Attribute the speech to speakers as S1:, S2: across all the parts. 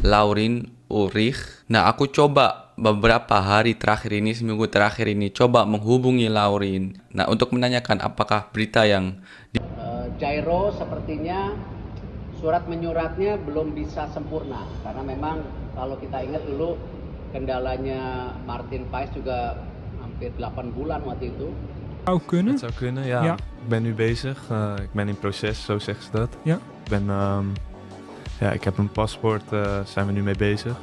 S1: Laurin Ulrich. Nah, aku coba beberapa hari terakhir ini, seminggu terakhir ini, coba menghubungi Laurin. Nah, untuk menanyakan apakah berita yang
S2: Jairo sepertinya surat menyuratnya belum bisa sempurna. Karena memang kalau kita ingat dulu kendalanya Martin Paes juga hampir 8 bulan waktu itu.
S3: Zou kunnen.
S4: Het zou kunnen, ja.
S3: Ja.
S4: Ik ben nu bezig. Ik ben in proces, zo zeggen ze dat.
S3: Ja.
S4: Ik ben, ik heb een paspoort, zijn we nu mee bezig.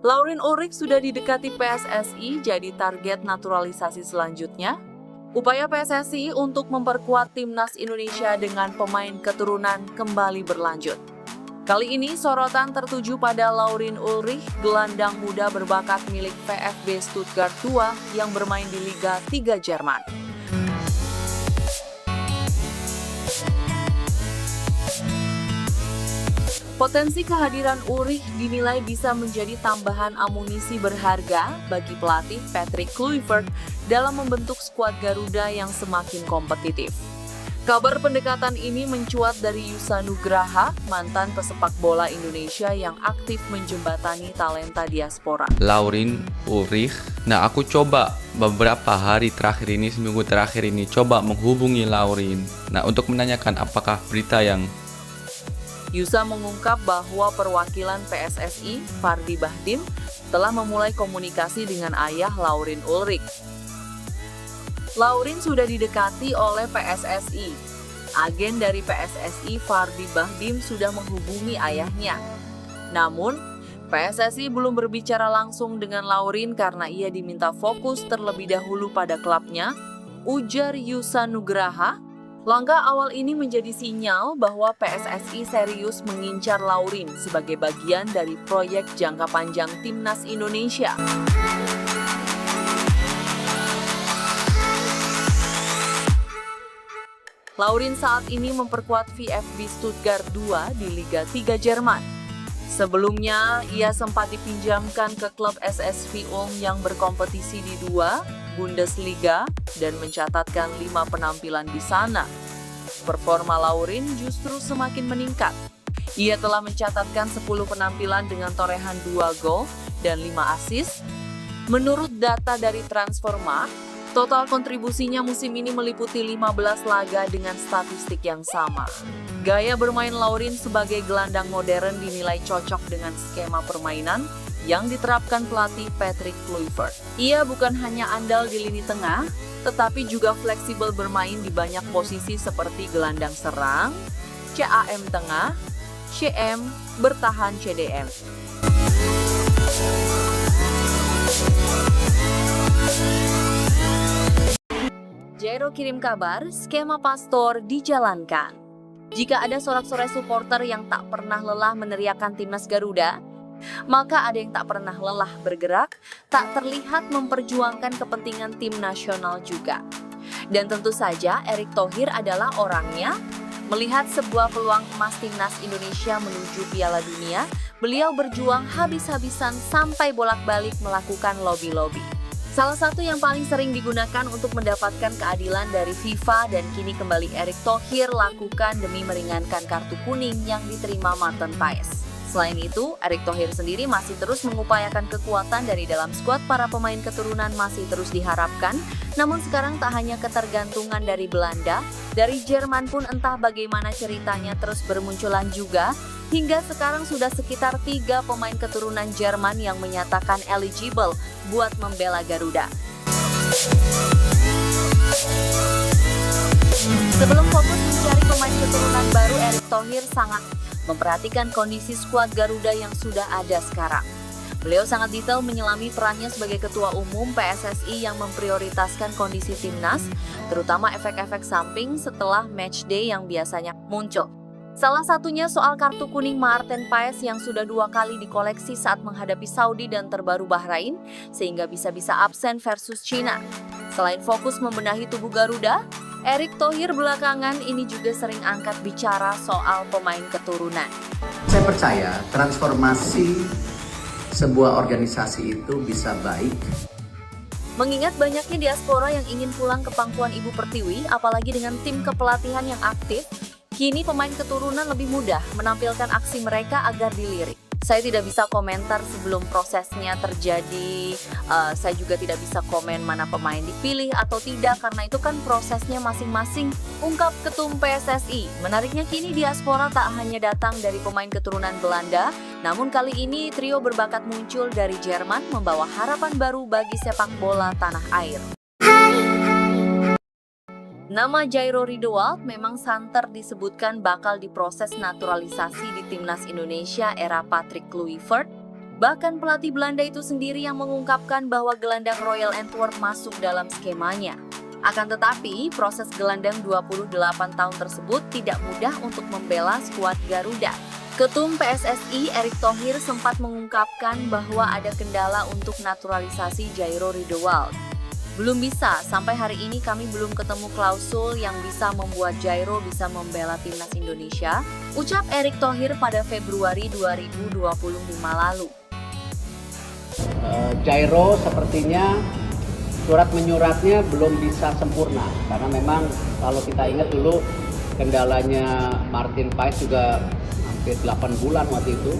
S5: Laurin Ulrich sudah didekati PSSI jadi target naturalisasi selanjutnya. Upaya PSSI untuk memperkuat timnas Indonesia dengan pemain keturunan kembali berlanjut. Kali ini sorotan tertuju pada Laurin Ulrich, gelandang muda berbakat milik VfB Stuttgart 2 yang bermain di Liga 3 Jerman. Potensi kehadiran Ulrich dinilai bisa menjadi tambahan amunisi berharga bagi pelatih Patrick Kluivert dalam membentuk skuad Garuda yang semakin kompetitif. Kabar pendekatan ini mencuat dari Yusa Nugraha, mantan pesepak bola Indonesia yang aktif menjembatani talenta diaspora.
S1: Laurin Ulrich. Nah, aku coba beberapa hari terakhir ini, seminggu terakhir ini, coba menghubungi Laurin. Nah, untuk menanyakan apakah berita yang
S5: Yusa mengungkap bahwa perwakilan PSSI, Fardi Bahdim, telah memulai komunikasi dengan ayah Laurin Ulrich. Laurin sudah didekati oleh PSSI. Agen dari PSSI, Fardi Bahdim, sudah menghubungi ayahnya. Namun, PSSI belum berbicara langsung dengan Laurin karena ia diminta fokus terlebih dahulu pada klubnya, ujar Yusa Nugraha. Langkah awal ini menjadi sinyal bahwa PSSI serius mengincar Laurin sebagai bagian dari proyek jangka panjang timnas Indonesia. Laurin saat ini memperkuat VfB Stuttgart 2 di Liga 3 Jerman. Sebelumnya, ia sempat dipinjamkan ke klub SSV Ulm yang berkompetisi di 2 Bundesliga dan mencatatkan 5 penampilan di sana. Performa Laurin justru semakin meningkat. Ia telah mencatatkan 10 penampilan dengan torehan 2 gol dan 5 assist. Menurut data dari Transfermarkt, total kontribusinya musim ini meliputi 15 laga dengan statistik yang sama. Gaya bermain Laurin sebagai gelandang modern dinilai cocok dengan skema permainan yang diterapkan pelatih Patrick Kluivert. Ia bukan hanya andal di lini tengah, tetapi juga fleksibel bermain di banyak posisi seperti gelandang serang, CAM tengah, CM, bertahan CDM. Jairo kirim kabar, skema Pastor dijalankan. Jika ada sorak-sorai supporter yang tak pernah lelah meneriakan timnas Garuda, maka ada yang tak pernah lelah bergerak, tak terlihat memperjuangkan kepentingan tim nasional juga. Dan tentu saja Erick Thohir adalah orangnya. Melihat sebuah peluang emas timnas Indonesia menuju Piala Dunia, beliau berjuang habis-habisan sampai bolak-balik melakukan lobby-lobby. Salah satu yang paling sering digunakan untuk mendapatkan keadilan dari FIFA dan kini kembali Erick Thohir lakukan demi meringankan kartu kuning yang diterima Martin Paes. Selain itu, Erick Thohir sendiri masih terus mengupayakan kekuatan dari dalam skuad para pemain keturunan masih terus diharapkan. Namun sekarang tak hanya ketergantungan dari Belanda, dari Jerman pun entah bagaimana ceritanya terus bermunculan juga. Hingga sekarang sudah sekitar 3 pemain keturunan Jerman yang menyatakan eligible buat membela Garuda. Sebelum fokus mencari pemain keturunan baru, Erick Thohir sangat memperhatikan kondisi skuad Garuda yang sudah ada sekarang. Beliau sangat detail menyelami perannya sebagai Ketua Umum PSSI yang memprioritaskan kondisi timnas, terutama efek-efek samping setelah matchday yang biasanya muncul. Salah satunya soal kartu kuning Maarten Paes yang sudah 2 kali dikoleksi saat menghadapi Saudi dan terbaru Bahrain, sehingga bisa-bisa absen versus China. Selain fokus membenahi tubuh Garuda, Erick Thohir belakangan ini juga sering angkat bicara soal pemain keturunan.
S2: Saya percaya transformasi sebuah organisasi itu bisa baik.
S5: Mengingat banyaknya diaspora yang ingin pulang ke pangkuan Ibu Pertiwi, apalagi dengan tim kepelatihan yang aktif, kini pemain keturunan lebih mudah menampilkan aksi mereka agar dilirik. Saya tidak bisa komentar sebelum prosesnya terjadi, saya juga tidak bisa komen mana pemain dipilih atau tidak karena itu kan prosesnya masing-masing, ungkap Ketum PSSI. Menariknya kini diaspora tak hanya datang dari pemain keturunan Belanda, namun kali ini trio berbakat muncul dari Jerman membawa harapan baru bagi sepak bola tanah air. Nama Jairo Ridewald memang santer disebutkan bakal diproses naturalisasi di Timnas Indonesia era Patrick Kluivert. Bahkan pelatih Belanda itu sendiri yang mengungkapkan bahwa gelandang Royal Antwerp masuk dalam skemanya. Akan tetapi, proses gelandang 28 tahun tersebut tidak mudah untuk membela skuad Garuda. Ketum PSSI Erick Thohir sempat mengungkapkan bahwa ada kendala untuk naturalisasi Jairo Ridewald. Belum bisa, sampai hari ini kami belum ketemu klausul yang bisa membuat Jairo bisa membela timnas Indonesia, ucap Erick Thohir pada Februari 2025 lalu.
S2: Jairo sepertinya surat menyuratnya belum bisa sempurna, karena memang kalau kita ingat dulu kendalanya Martin Paes juga hampir 8 bulan waktu itu.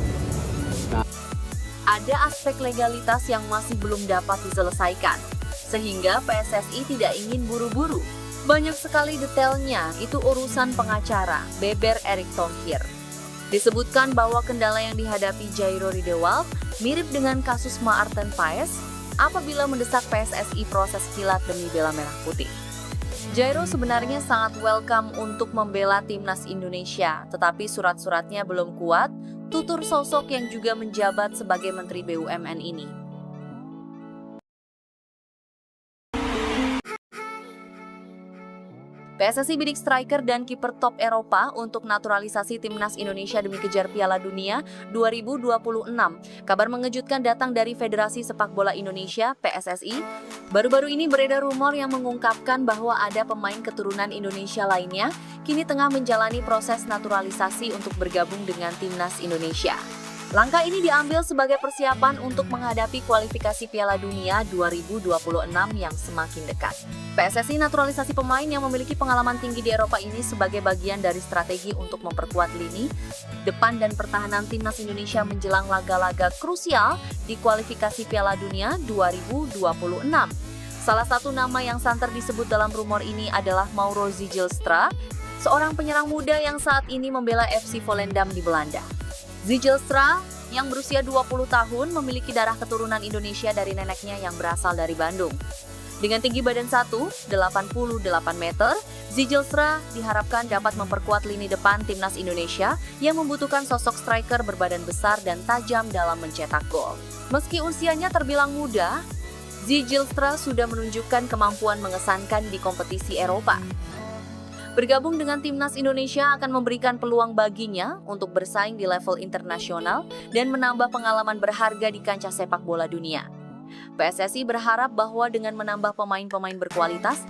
S5: Ada aspek legalitas yang masih belum dapat diselesaikan, sehingga PSSI tidak ingin buru-buru. Banyak sekali detailnya, itu urusan pengacara, beber Erick Thohir. Disebutkan bahwa kendala yang dihadapi Jairo Ridewald mirip dengan kasus Maarten Paes apabila mendesak PSSI proses kilat demi bela merah putih. Jairo sebenarnya sangat welcome untuk membela timnas Indonesia, tetapi surat-suratnya belum kuat, tutur sosok yang juga menjabat sebagai Menteri BUMN ini. PSSI bidik striker dan kiper top Eropa untuk naturalisasi timnas Indonesia demi kejar Piala Dunia 2026. Kabar mengejutkan datang dari Federasi Sepak Bola Indonesia (PSSI). Baru-baru ini beredar rumor yang mengungkapkan bahwa ada pemain keturunan Indonesia lainnya kini tengah menjalani proses naturalisasi untuk bergabung dengan timnas Indonesia. Langkah ini diambil sebagai persiapan untuk menghadapi kualifikasi Piala Dunia 2026 yang semakin dekat. PSSI naturalisasi pemain yang memiliki pengalaman tinggi di Eropa ini sebagai bagian dari strategi untuk memperkuat lini depan dan pertahanan timnas Indonesia menjelang laga-laga krusial di kualifikasi Piala Dunia 2026. Salah satu nama yang santer disebut dalam rumor ini adalah Mauro Zijlstra, seorang penyerang muda yang saat ini membela FC Volendam di Belanda. Zijlstra yang berusia 20 tahun memiliki darah keturunan Indonesia dari neneknya yang berasal dari Bandung. Dengan tinggi badan 1,88 meter, Zijlstra diharapkan dapat memperkuat lini depan timnas Indonesia yang membutuhkan sosok striker berbadan besar dan tajam dalam mencetak gol. Meski usianya terbilang muda, Zijlstra sudah menunjukkan kemampuan mengesankan di kompetisi Eropa. Bergabung dengan timnas Indonesia akan memberikan peluang baginya untuk bersaing di level internasional dan menambah pengalaman berharga di kancah sepak bola dunia. PSSI berharap bahwa dengan menambah pemain-pemain berkualitas,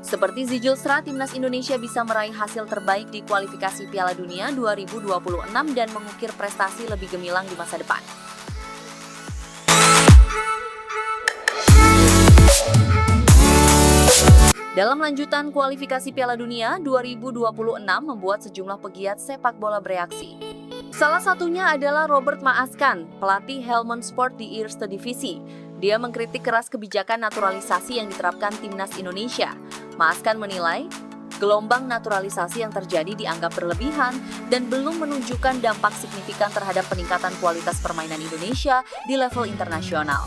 S5: seperti Zijlstra, timnas Indonesia bisa meraih hasil terbaik di kualifikasi Piala Dunia 2026 dan mengukir prestasi lebih gemilang di masa depan. Dalam lanjutan kualifikasi Piala Dunia 2026 membuat sejumlah pegiat sepak bola bereaksi. Salah satunya adalah Robert Maaskan, pelatih Helmond Sport di Eerste Divisi. Dia mengkritik keras kebijakan naturalisasi yang diterapkan timnas Indonesia. Maaskan menilai, gelombang naturalisasi yang terjadi dianggap berlebihan dan belum menunjukkan dampak signifikan terhadap peningkatan kualitas permainan Indonesia di level internasional.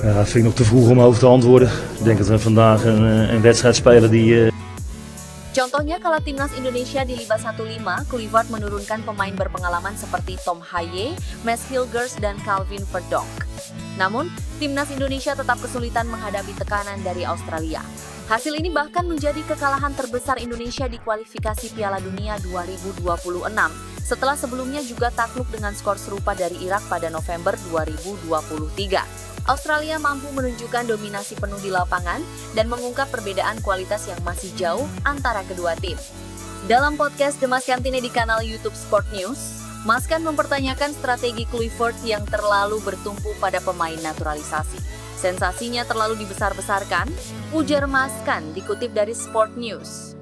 S3: Ja, dat vind ik nog te vroeg om over te antwoorden. Ik denk dat we vandaag een wedstrijd spelen die...
S5: Contohnya kala timnas Indonesia di Liga 1-5, Kluivert menurunkan pemain berpengalaman seperti Tom Haye, Mads Hilgers, dan Calvin Verdonk. Namun, timnas Indonesia tetap kesulitan menghadapi tekanan dari Australia. Hasil ini bahkan menjadi kekalahan terbesar Indonesia di kualifikasi Piala Dunia 2026, setelah sebelumnya juga takluk dengan skor serupa dari Irak pada November 2023. Australia mampu menunjukkan dominasi penuh di lapangan dan mengungkap perbedaan kualitas yang masih jauh antara kedua tim. Dalam podcast The Mas Kantine di kanal YouTube Sport News, Mas Kan mempertanyakan strategi Kluivert yang terlalu bertumpu pada pemain naturalisasi. Sensasinya terlalu dibesar-besarkan, ujar Mas Kan dikutip dari Sport News.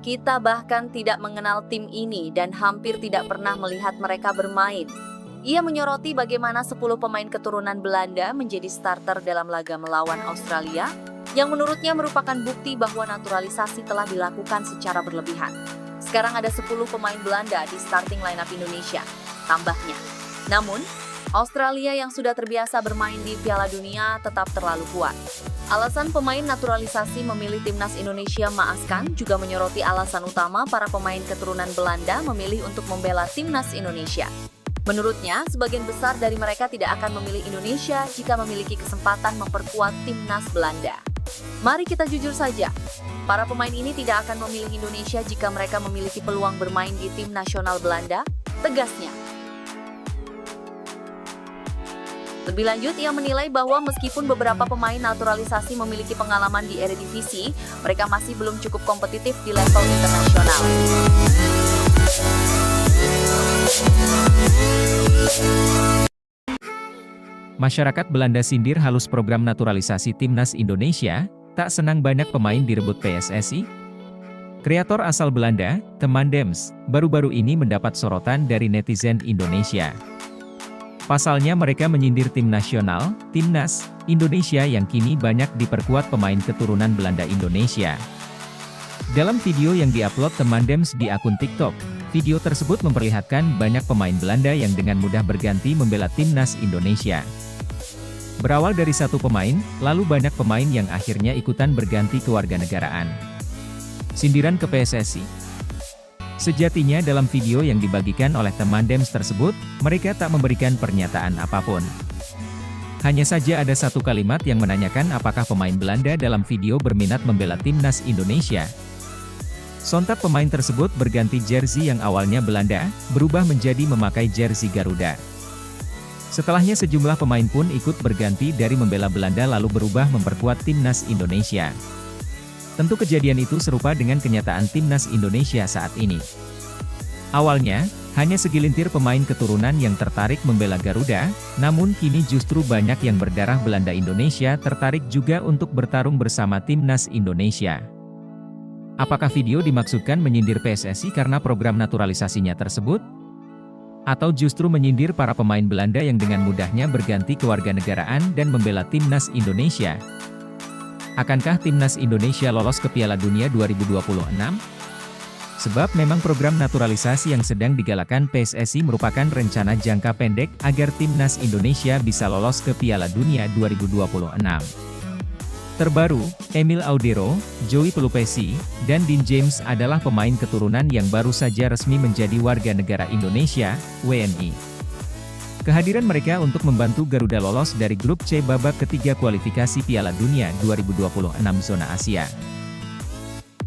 S5: Kita bahkan tidak mengenal tim ini dan hampir tidak pernah melihat mereka bermain. Ia menyoroti bagaimana 10 pemain keturunan Belanda menjadi starter dalam laga melawan Australia, yang menurutnya merupakan bukti bahwa naturalisasi telah dilakukan secara berlebihan. Sekarang ada 10 pemain Belanda di starting lineup Indonesia, tambahnya. Namun, Australia yang sudah terbiasa bermain di Piala Dunia tetap terlalu kuat. Alasan pemain naturalisasi memilih timnas Indonesia, Mas Kan juga menyoroti alasan utama para pemain keturunan Belanda memilih untuk membela timnas Indonesia. Menurutnya, sebagian besar dari mereka tidak akan memilih Indonesia jika memiliki kesempatan memperkuat timnas Belanda. Mari kita jujur saja, para pemain ini tidak akan memilih Indonesia jika mereka memiliki peluang bermain di tim nasional Belanda, tegasnya. Lebih lanjut, ia menilai bahwa meskipun beberapa pemain naturalisasi memiliki pengalaman di Eredivisie, mereka masih belum cukup kompetitif di level internasional.
S6: Masyarakat Belanda sindir halus program naturalisasi timnas Indonesia, tak senang banyak pemain direbut PSSI. Kreator asal Belanda, Teman Dems, baru-baru ini mendapat sorotan dari netizen Indonesia. Pasalnya mereka menyindir tim nasional, Timnas, Indonesia yang kini banyak diperkuat pemain keturunan Belanda Indonesia. Dalam video yang diupload Teman Dems di akun TikTok, video tersebut memperlihatkan banyak pemain Belanda yang dengan mudah berganti membela timnas Indonesia. Berawal dari satu pemain, lalu banyak pemain yang akhirnya ikutan berganti kewarganegaraan. Sindiran ke PSSI. Sejatinya dalam video yang dibagikan oleh Teman Dems tersebut, mereka tak memberikan pernyataan apapun. Hanya saja ada satu kalimat yang menanyakan apakah pemain Belanda dalam video berminat membela timnas Indonesia. Sontak pemain tersebut berganti jersey yang awalnya Belanda, berubah menjadi memakai jersey Garuda. Setelahnya sejumlah pemain pun ikut berganti dari membela Belanda lalu berubah memperkuat timnas Indonesia. Tentu kejadian itu serupa dengan kenyataan timnas Indonesia saat ini. Awalnya, hanya segelintir pemain keturunan yang tertarik membela Garuda, namun kini justru banyak yang berdarah Belanda Indonesia tertarik juga untuk bertarung bersama timnas Indonesia. Apakah video dimaksudkan menyindir PSSI karena program naturalisasinya tersebut? Atau justru menyindir para pemain Belanda yang dengan mudahnya berganti kewarganegaraan dan membela timnas Indonesia? Akankah timnas Indonesia lolos ke Piala Dunia 2026? Sebab memang program naturalisasi yang sedang digalakan PSSI merupakan rencana jangka pendek agar timnas Indonesia bisa lolos ke Piala Dunia 2026. Terbaru, Emil Audero, Joey Pelupesi, dan Dean James adalah pemain keturunan yang baru saja resmi menjadi warga negara Indonesia, WNI. Kehadiran mereka untuk membantu Garuda lolos dari grup C babak ketiga kualifikasi Piala Dunia 2026 zona Asia.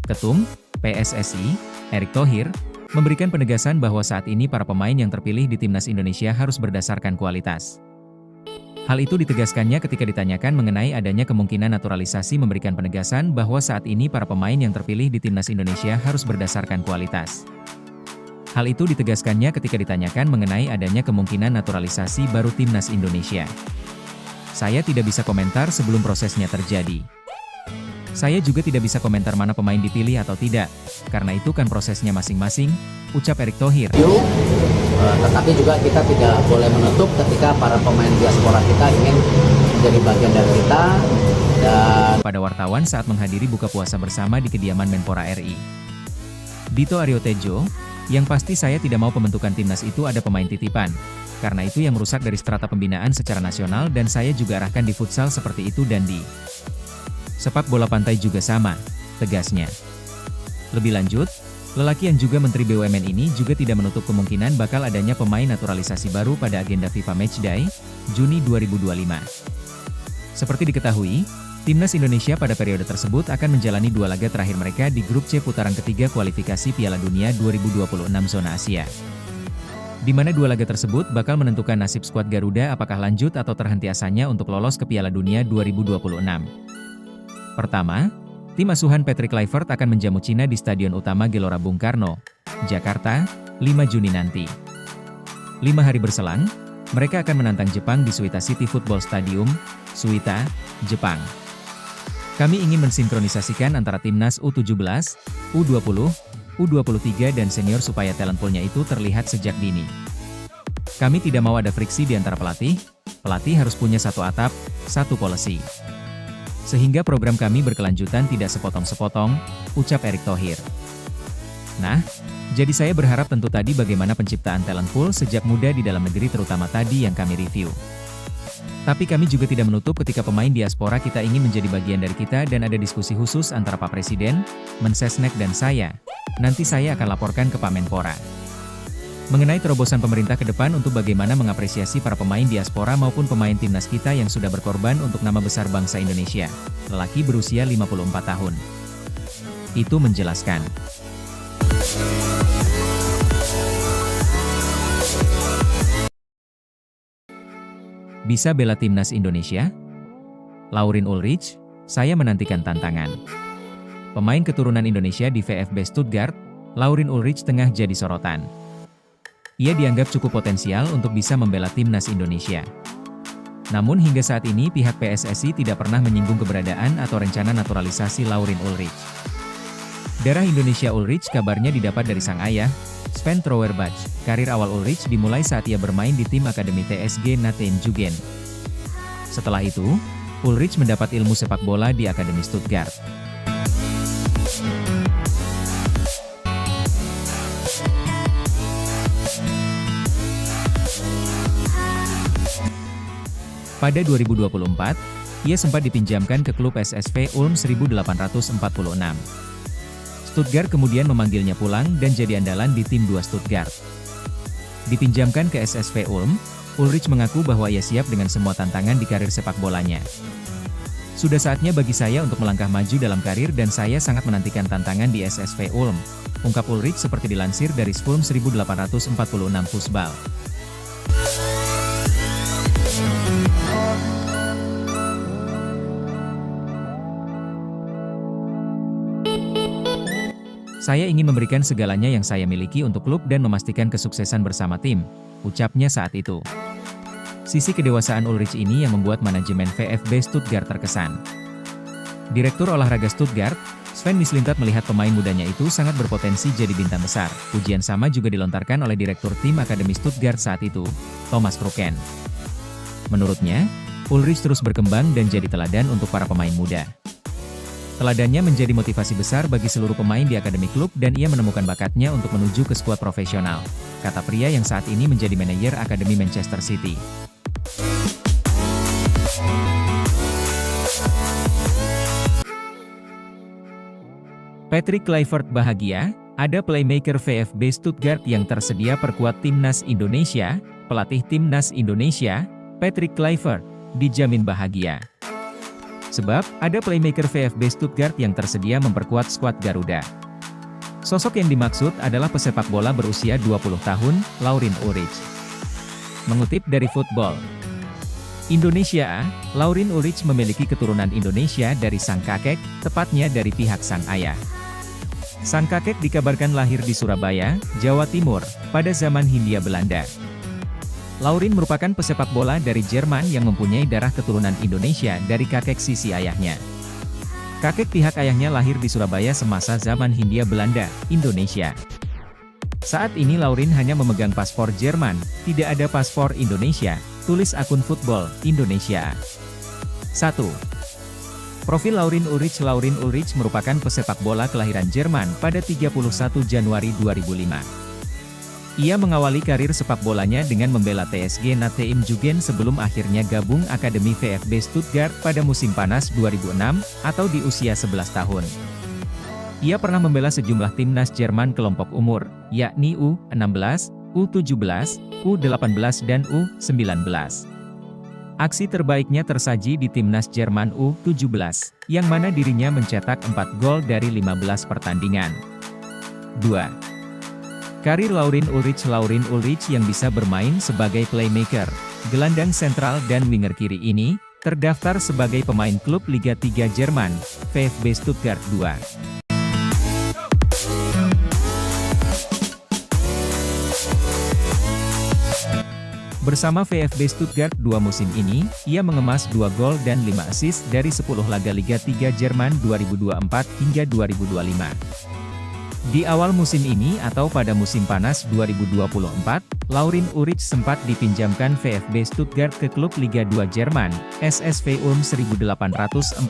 S6: Ketum PSSI, Erick Thohir, memberikan penegasan bahwa saat ini para pemain yang terpilih di timnas Indonesia harus berdasarkan kualitas. Hal itu ditegaskannya ketika ditanyakan mengenai adanya kemungkinan naturalisasi, memberikan penegasan bahwa saat ini para pemain yang terpilih di timnas Indonesia harus berdasarkan kualitas. Hal itu ditegaskannya ketika ditanyakan mengenai adanya kemungkinan naturalisasi baru timnas Indonesia. Saya tidak bisa komentar sebelum prosesnya terjadi. Saya juga tidak bisa komentar mana pemain dipilih atau tidak, karena itu kan prosesnya masing-masing, ucap Erick Thohir.
S2: Tetapi juga kita tidak boleh menutup ketika para pemain diaspora kita ingin menjadi bagian dari kita. Dan
S6: pada wartawan saat menghadiri buka puasa bersama di kediaman Menpora RI. Dito Aryotejo, yang pasti saya tidak mau pembentukan timnas itu ada pemain titipan. Karena itu yang merusak dari strata pembinaan secara nasional dan saya juga arahkan di futsal seperti itu dan di sepak bola pantai juga sama, tegasnya. Lebih lanjut, lelaki yang juga Menteri BUMN ini juga tidak menutup kemungkinan bakal adanya pemain naturalisasi baru pada agenda FIFA Matchday, Juni 2025. Seperti diketahui, Timnas Indonesia pada periode tersebut akan menjalani 2 laga terakhir mereka di grup C putaran ketiga kualifikasi Piala Dunia 2026 zona Asia. Di mana 2 laga tersebut bakal menentukan nasib skuad Garuda apakah lanjut atau terhenti asanya untuk lolos ke Piala Dunia 2026. Pertama, tim asuhan Patrick Kluivert akan menjamu Cina di Stadion Utama Gelora Bung Karno, Jakarta, 5 Juni nanti. 5 hari berselang, mereka akan menantang Jepang di Suita City Football Stadium, Suita, Jepang. Kami ingin mensinkronisasikan antara timnas U17, U20, U23 dan senior supaya talent poolnya itu terlihat sejak dini. Kami tidak mau ada friksi di antara pelatih harus punya satu atap, satu polisi. Sehingga program kami berkelanjutan tidak sepotong-sepotong, ucap Erick Thohir. Nah, jadi saya berharap tentu tadi bagaimana penciptaan talent pool sejak muda di dalam negeri terutama tadi yang kami review. Tapi kami juga tidak menutup ketika pemain diaspora kita ingin menjadi bagian dari kita dan ada diskusi khusus antara Pak Presiden, Mensesnek dan saya. Nanti saya akan laporkan ke Pak Menpora. Mengenai terobosan pemerintah ke depan untuk bagaimana mengapresiasi para pemain diaspora maupun pemain timnas kita yang sudah berkorban untuk nama besar bangsa Indonesia. Lelaki berusia 54 tahun. Itu menjelaskan. Bisa bela timnas Indonesia? Laurin Ulrich, saya menantikan tantangan. Pemain keturunan Indonesia di VfB Stuttgart, Laurin Ulrich tengah jadi sorotan. Ia dianggap cukup potensial untuk bisa membela timnas Indonesia. Namun hingga saat ini pihak PSSI tidak pernah menyinggung keberadaan atau rencana naturalisasi Laurin Ulrich. Darah Indonesia Ulrich kabarnya didapat dari sang ayah, Sven Trouwerbach. Karir awal Ulrich dimulai saat ia bermain di tim akademi TSG Nateen Jugend. Setelah itu, Ulrich mendapat ilmu sepak bola di Akademi Stuttgart. Pada 2024, ia sempat dipinjamkan ke klub SSV Ulm 1846. Stuttgart kemudian memanggilnya pulang dan jadi andalan di tim 2 Stuttgart. Dipinjamkan ke SSV Ulm, Ulrich mengaku bahwa ia siap dengan semua tantangan di karir sepak bolanya. Sudah saatnya bagi saya untuk melangkah maju dalam karir dan saya sangat menantikan tantangan di SSV Ulm, ungkap Ulrich seperti dilansir dari Ulm 1846 Fußball. Saya ingin memberikan segalanya yang saya miliki untuk klub dan memastikan kesuksesan bersama tim, ucapnya saat itu. Sisi kedewasaan Ulrich ini yang membuat manajemen VfB Stuttgart terkesan. Direktur olahraga Stuttgart, Sven Mislintat melihat pemain mudanya itu sangat berpotensi jadi bintang besar. Pujian sama juga dilontarkan oleh direktur tim Akademi Stuttgart saat itu, Thomas Kruken. Menurutnya, Ulrich terus berkembang dan jadi teladan untuk para pemain muda. Teladannya menjadi motivasi besar bagi seluruh pemain di akademi klub dan ia menemukan bakatnya untuk menuju ke skuad profesional, kata pria yang saat ini menjadi manajer Akademi Manchester City. Patrick Kluivert bahagia, ada playmaker VfB Stuttgart yang tersedia perkuat timnas Indonesia. Pelatih timnas Indonesia, Patrick Kluivert, dijamin bahagia. Sebab, ada playmaker VfB Stuttgart yang tersedia memperkuat skuad Garuda. Sosok yang dimaksud adalah pesepak bola berusia 20 tahun, Laurin Ulrich. Mengutip dari Football Indonesia, Laurin Ulrich memiliki keturunan Indonesia dari sang kakek, tepatnya dari pihak sang ayah. Sang kakek dikabarkan lahir di Surabaya, Jawa Timur, pada zaman Hindia Belanda. Laurin merupakan pesepak bola dari Jerman yang mempunyai darah keturunan Indonesia dari kakek sisi ayahnya. Kakek pihak ayahnya lahir di Surabaya semasa zaman Hindia Belanda, Indonesia. Saat ini Laurin hanya memegang paspor Jerman, tidak ada paspor Indonesia, tulis akun Football Indonesia. 1. Profil Laurin Ulrich merupakan pesepak bola kelahiran Jerman pada 31 Januari 2005. Ia mengawali karir sepak bolanya dengan membela TSG Nateim Jugend sebelum akhirnya gabung Akademi VfB Stuttgart pada musim panas 2006, atau di usia 11 tahun. Ia pernah membela sejumlah timnas Jerman kelompok umur, yakni U16, U17, U18 dan U19. Aksi terbaiknya tersaji di timnas Jerman U17, yang mana dirinya mencetak 4 gol dari 15 pertandingan. 2. Karir Laurin Ulrich yang bisa bermain sebagai playmaker, gelandang sentral dan winger kiri ini, terdaftar sebagai pemain klub Liga 3 Jerman, VfB Stuttgart 2. Bersama VfB Stuttgart 2 musim ini, ia mengemas 2 gol dan 5 assist dari 10 laga Liga 3 Jerman 2024 hingga 2025. Di awal musim ini atau pada musim panas 2024, Laurin Ulrich sempat dipinjamkan VfB Stuttgart ke klub Liga 2 Jerman, SSV Ulm 1846.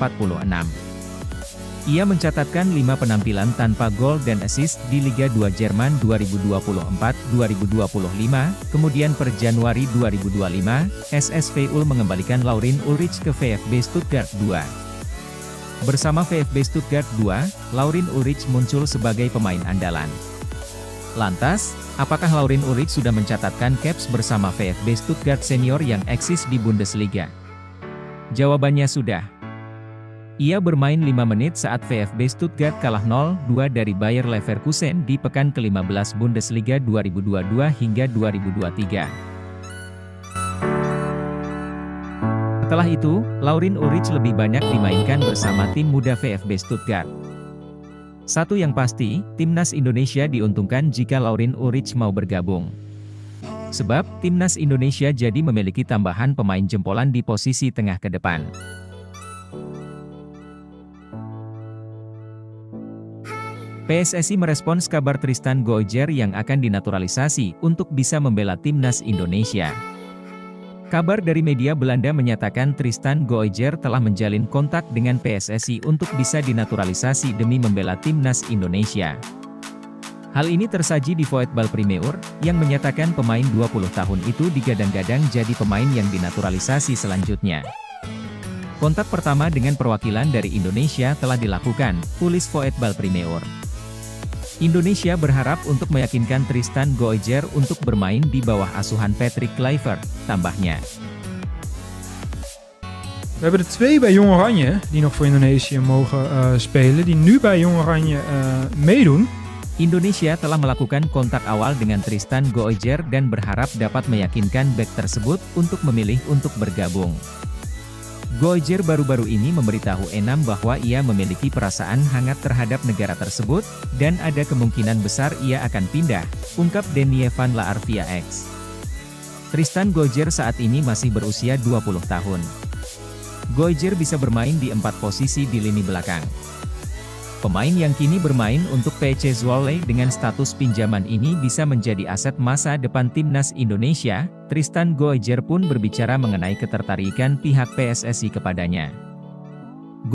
S6: Ia mencatatkan 5 penampilan tanpa gol dan assist di Liga 2 Jerman 2024-2025, kemudian per Januari 2025, SSV Ulm mengembalikan Laurin Ulrich ke VfB Stuttgart 2. Bersama VfB Stuttgart 2, Laurin Ulrich muncul sebagai pemain andalan. Lantas, apakah Laurin Ulrich sudah mencatatkan caps bersama VfB Stuttgart senior yang eksis di Bundesliga? Jawabannya sudah. Ia bermain 5 menit saat VfB Stuttgart kalah 0-2 dari Bayer Leverkusen di pekan ke-15 Bundesliga 2022 hingga 2023. Setelah itu, Laurin Ulrich lebih banyak dimainkan bersama tim muda VfB Stuttgart. Satu yang pasti, timnas Indonesia diuntungkan jika Laurin Ulrich mau bergabung. Sebab, timnas Indonesia jadi memiliki tambahan pemain jempolan di posisi tengah ke depan. PSSI merespons kabar Tristan Goijer yang akan dinaturalisasi untuk bisa membela timnas Indonesia. Kabar dari media Belanda menyatakan Tristan Goijer telah menjalin kontak dengan PSSI untuk bisa dinaturalisasi demi membela timnas Indonesia. Hal ini tersaji di Voetbal Primeur, yang menyatakan pemain 20 tahun itu digadang-gadang jadi pemain yang dinaturalisasi selanjutnya. Kontak pertama dengan perwakilan dari Indonesia telah dilakukan, tulis Voetbal Primeur. Indonesia berharap untuk meyakinkan Tristan Goijer untuk bermain di bawah asuhan Patrick Kluivert, tambahnya.
S7: We hebben er 2 bij Jong Oranje die nog voor Indonesië mogen spelen, die nu bij Jong Oranje meedoen.
S6: Indonesia telah melakukan kontak awal dengan Tristan Goijer dan berharap dapat meyakinkan bek tersebut untuk memilih untuk bergabung. Goijer baru-baru ini memberitahu Enam bahwa ia memiliki perasaan hangat terhadap negara tersebut, dan ada kemungkinan besar ia akan pindah, ungkap Denny van La Arvia X. Tristan Goijer saat ini masih berusia 20 tahun. Goijer bisa bermain di 4 posisi di lini belakang. Pemain yang kini bermain untuk PC Zwolle dengan status pinjaman ini bisa menjadi aset masa depan timnas Indonesia. Tristan Goijer pun berbicara mengenai ketertarikan pihak PSSI kepadanya.